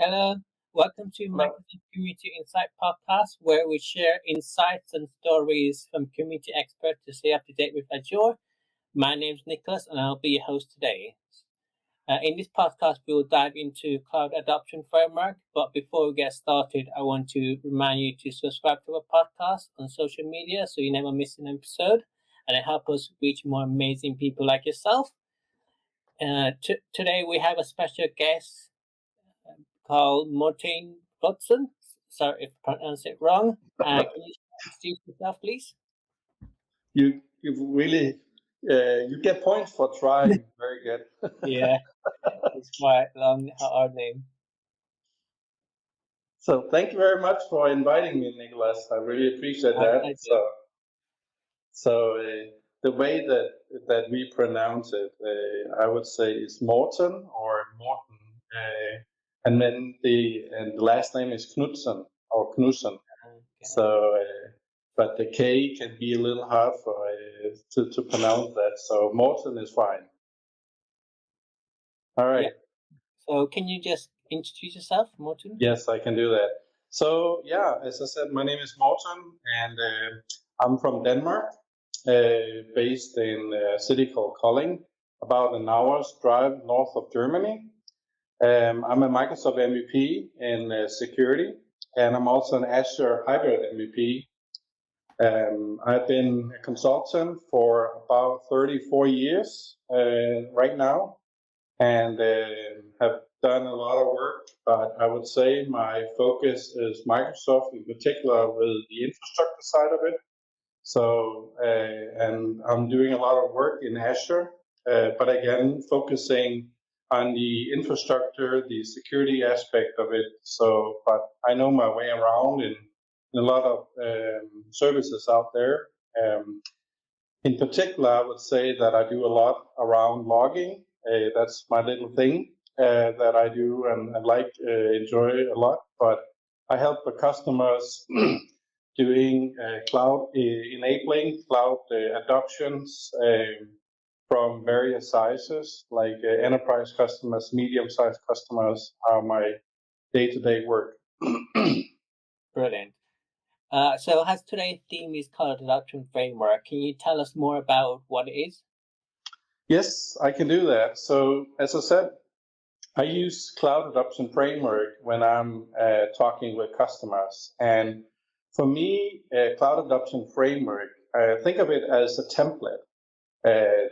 Hello, welcome to Hello. Microsoft Community Insight Podcast, where we share insights and stories from community experts to stay up to date with Azure. My name is Nicholas, and I'll be your host today. In this podcast, we will dive into Cloud Adoption Framework. But before we get started, I want to remind you to subscribe to our podcast on social media so you never miss an episode, and it helps us reach more amazing people like yourself. Today, we have a special guest called Morten Knudson. Sorry if I pronounced it wrong. Can you introduce yourself, please? You really you get points for trying. Very good. Yeah, it's quite long, hard name. So thank you very much for inviting me, Nicholas. I really appreciate that. The way that we pronounce it, I would say is Morten or Morten, and then the last name is Knudsen or Knudsen. Okay. So, but the K can be a little hard for to pronounce that. So Morten is fine. All right. Yeah. So can you just introduce yourself, Morten? Yes, I can do that. So yeah, as I said, my name is Morten, and I'm from Denmark, based in a city called Kolding, about an hour's drive north of Germany. I'm a Microsoft MVP in security, and I'm also an Azure hybrid MVP. I've been a consultant for about 34 years right now, and have done a lot of work, but I would say my focus is Microsoft, in particular with the infrastructure side of it. So, and I'm doing a lot of work in Azure, but again, focusing on the infrastructure, the security aspect of it. So, but I know my way around in a lot of services out there. In particular, I would say that I do a lot around logging. That's my little thing that I do and enjoy a lot. But I help the customers doing cloud enabling, cloud adoptions from various sizes, like enterprise customers, medium-sized customers are my day-to-day work. Brilliant. So as today's theme is Cloud Adoption Framework, can you tell us more about what it is? Yes, I can do that. So as I said, I use Cloud Adoption Framework when I'm talking with customers. And for me, Cloud Adoption Framework, think of it as a template.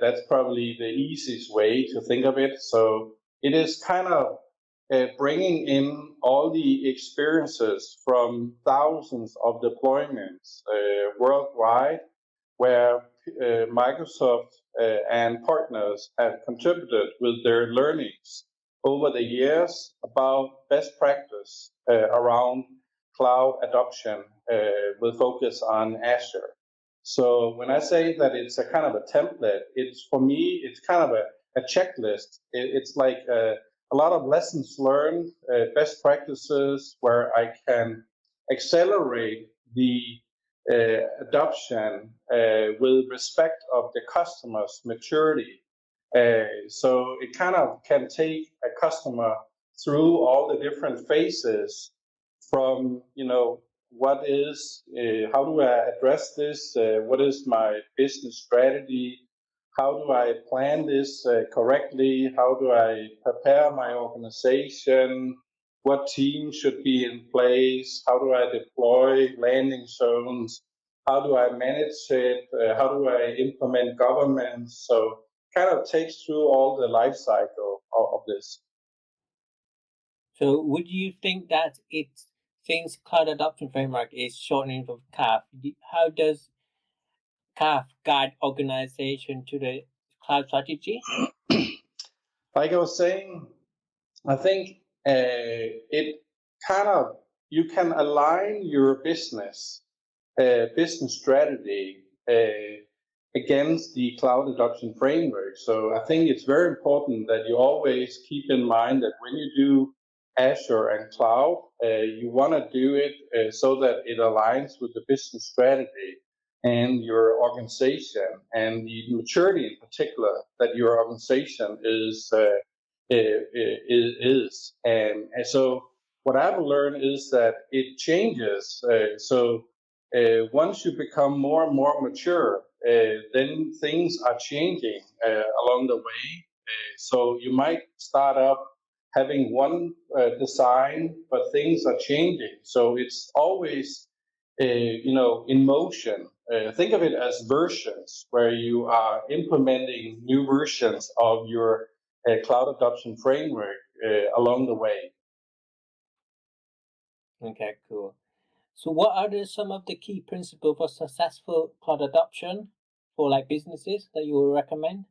That's probably the easiest way to think of it. So it is kind of bringing in all the experiences from thousands of deployments worldwide, where Microsoft and partners have contributed with their learnings over the years about best practice around cloud adoption with focus on Azure. So when I say that it's a kind of a template, for me, it's kind of a checklist. It's like a lot of lessons learned, best practices where I can accelerate the adoption with respect of the customer's maturity. So it kind of can take a customer through all the different phases from, what is, how do I address this? What is my business strategy? How do I plan this correctly? How do I prepare my organization? What team should be in place? How do I deploy landing zones? How do I manage it? How do I implement governance? So kind of takes through all the life cycle of this. So would you think that since Cloud Adoption Framework is shortening of CAF, how does CAF guide organization to the cloud strategy? Like I was saying, I think it kind of, you can align your business strategy against the cloud adoption framework. So I think it's very important that you always keep in mind that when you do Azure and cloud, you want to do it so that it aligns with the business strategy and your organization and the maturity in particular that your organization is. And so what I've learned is that it changes. Once you become more and more mature, then things are changing along the way. So you might start up having one design, but things are changing. So it's always, in motion. Think of it as versions, where you are implementing new versions of your cloud adoption framework along the way. Okay, cool. So what are some of the key principles for successful cloud adoption for like businesses that you would recommend?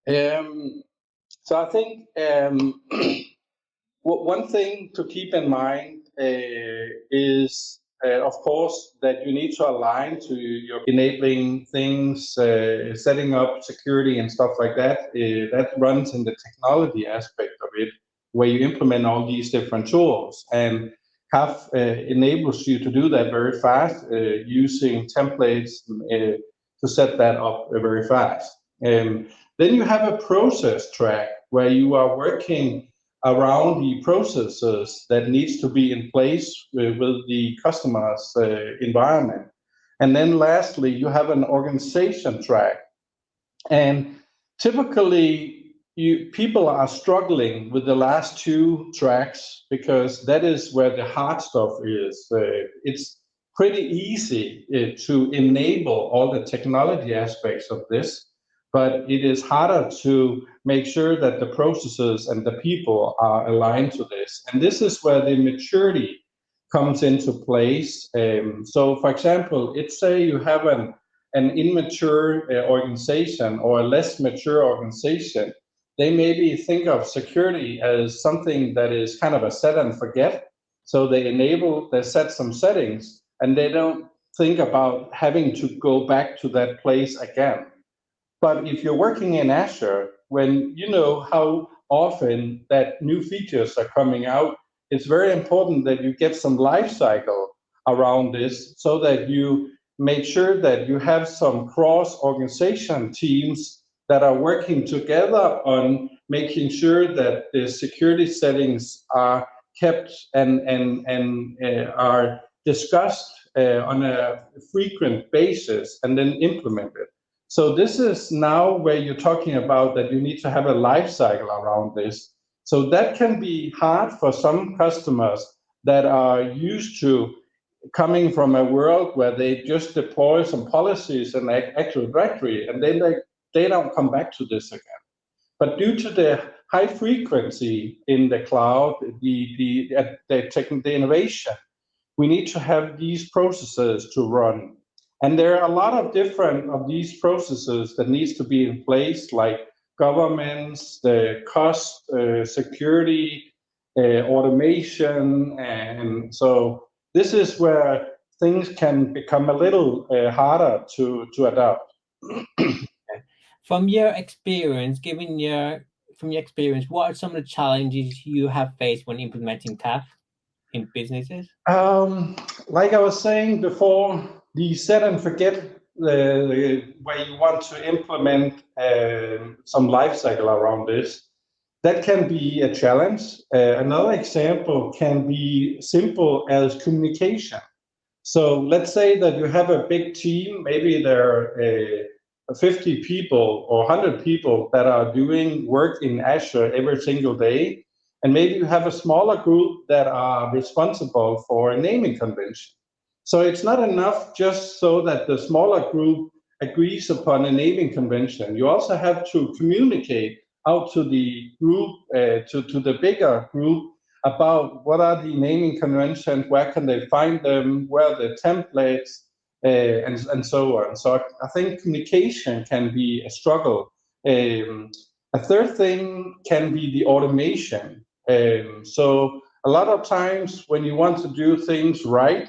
So I think one thing to keep in mind is, of course, that you need to align to your enabling things, setting up security and stuff like that. That runs in the technology aspect of it, where you implement all these different tools, and have enables you to do that very fast using templates to set that up very fast. Then you have a process track where you are working around the processes that needs to be in place with the customer's environment. And then lastly, you have an organization track. And typically, people are struggling with the last two tracks because that is where the hard stuff is. It's pretty easy to enable all the technology aspects of this, but it is harder to make sure that the processes and the people are aligned to this. And this is where the maturity comes into place. So, for example, let's say you have an immature organization or a less mature organization. They maybe think of security as something that is kind of a set and forget. So they set some settings, and they don't think about having to go back to that place again. But if you're working in Azure, when you know how often that new features are coming out, it's very important that you get some life cycle around this so that you make sure that you have some cross-organization teams that are working together on making sure that the security settings are kept and are discussed on a frequent basis and then implemented. So this is now where you're talking about that you need to have a life cycle around this. So that can be hard for some customers that are used to coming from a world where they just deploy some policies and Active Directory, and then they don't come back to this again. But due to the high frequency in the cloud, the innovation, we need to have these processes to run. And there are a lot of different of these processes that needs to be in place, like governance, the cost, security, automation. And so this is where things can become a little harder to adapt. From your experience, what are some of the challenges you have faced when implementing TAF in businesses? Like I was saying before, the set and forget where you want to implement some life cycle around this, that can be a challenge. Another example can be simple as communication. So let's say that you have a big team, maybe there are 50 people or 100 people that are doing work in Azure every single day. And maybe you have a smaller group that are responsible for a naming convention. So it's not enough just so that the smaller group agrees upon a naming convention. You also have to communicate out to the group, to the bigger group, about what are the naming conventions, where can they find them, where are the templates, and so on. So I think communication can be a struggle. A third thing can be the automation. So a lot of times when you want to do things right,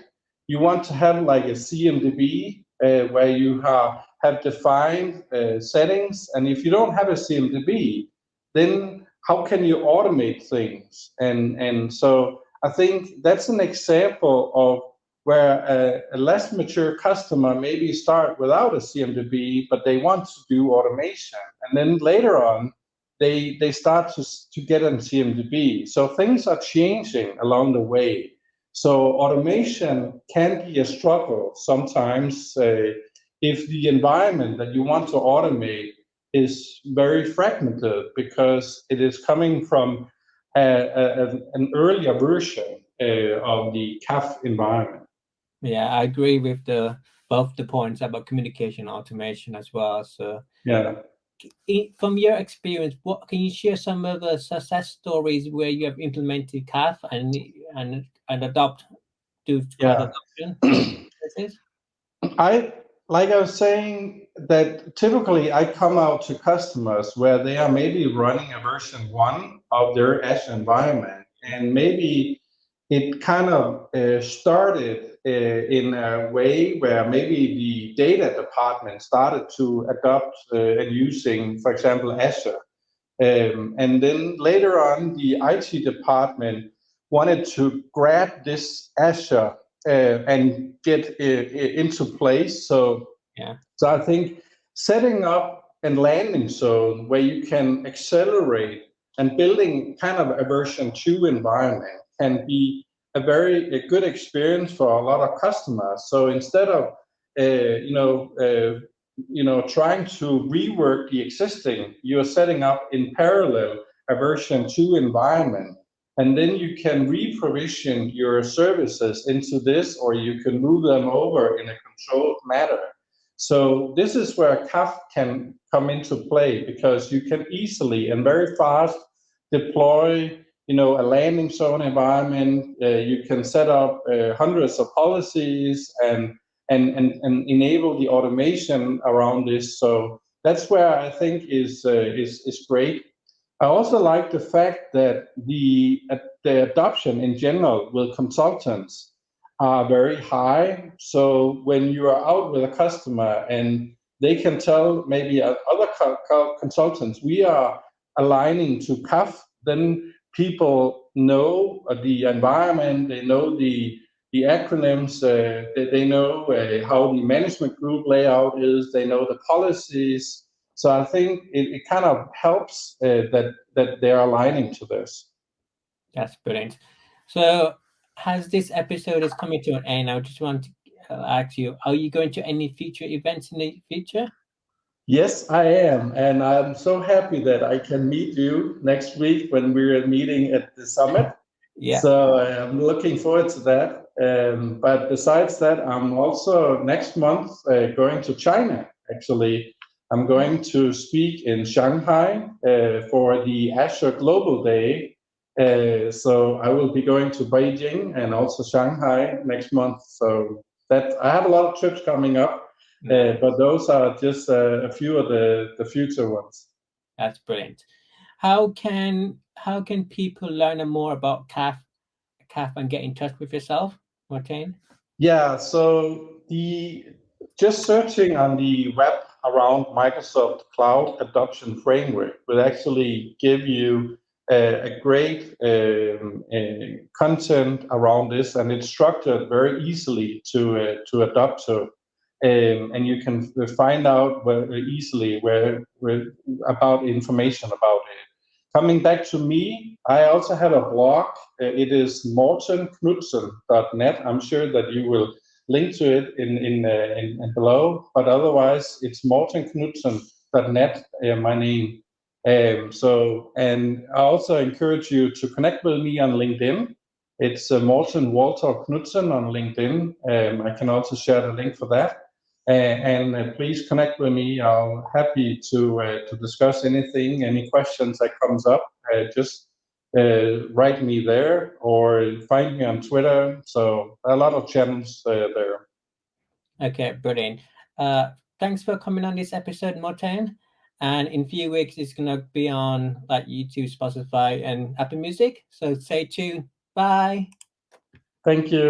you want to have like a CMDB where you have defined settings. And if you don't have a CMDB, then how can you automate things? And so I think that's an example of where a less mature customer maybe start without a CMDB, but they want to do automation. And then later on, they start to get on CMDB. So things are changing along the way. So automation can be a struggle sometimes if the environment that you want to automate is very fragmented because it is coming from an earlier version of the CAF environment. Yeah, I agree with both the points about communication automation as well. So Yeah. from your experience, what can you share some of the success stories where you have implemented CAF and adopt to cloud adoption? Like I was saying, that typically I come out to customers where they are maybe running a version 1 of their Azure environment, and maybe it kind of started in a way where maybe the data department started to adopt and using, for example, Azure. And then later on, the IT department wanted to grab this Azure and get it into place. So I think setting up and landing zone where you can accelerate and building kind of a version 2 environment can be a very good experience for a lot of customers. So instead of trying to rework the existing, you are setting up in parallel a version 2 environment. And then you can re-provision your services into this, or you can move them over in a controlled manner. So this is where CAF can come into play, because you can easily and very fast deploy, a landing zone environment. You can set up hundreds of policies and enable the automation around this. So that's where I think is great. I also like the fact that the adoption in general with consultants are very high. So when you are out with a customer and they can tell maybe other consultants, we are aligning to CAF, then people know the environment, they know the acronyms, they know how the management group layout is, they know the policies. So I think it kind of helps that they're aligning to this. That's brilliant. So as this episode is coming to an end, I just want to ask you, are you going to any future events in the future? Yes, I am. And I'm so happy that I can meet you next week when we're meeting at the summit. Yeah. So I'm looking forward to that. But besides that, I'm also next month going to China, actually. I'm going to speak in Shanghai for the Azure Global Day. So I will be going to Beijing and also Shanghai next month. So that I have a lot of trips coming up, but those are just a few of the future ones. That's brilliant. How can people learn more about CAF and get in touch with yourself, Morten? Yeah, so just searching on the web around Microsoft Cloud Adoption Framework will actually give you a great content around this, and it's structured very easily to adopt to, and you can find out very easily about information about it. Coming back to me, I also have a blog. It is mortenknudsen.net. I'm sure that you will link to it in below, but otherwise it's mortenknudsen.net, my name. And I also encourage you to connect with me on LinkedIn. It's Morten Walter Knudsen on LinkedIn. I can also share the link for that. And please connect with me. I'm happy to discuss anything, any questions that comes up. Just write me there or find me on Twitter. So a lot of channels there. Okay, brilliant. Thanks for coming on this episode, Morten. And in a few weeks, it's going to be on like YouTube, Spotify, and Apple Music. So stay tuned. Bye. Thank you.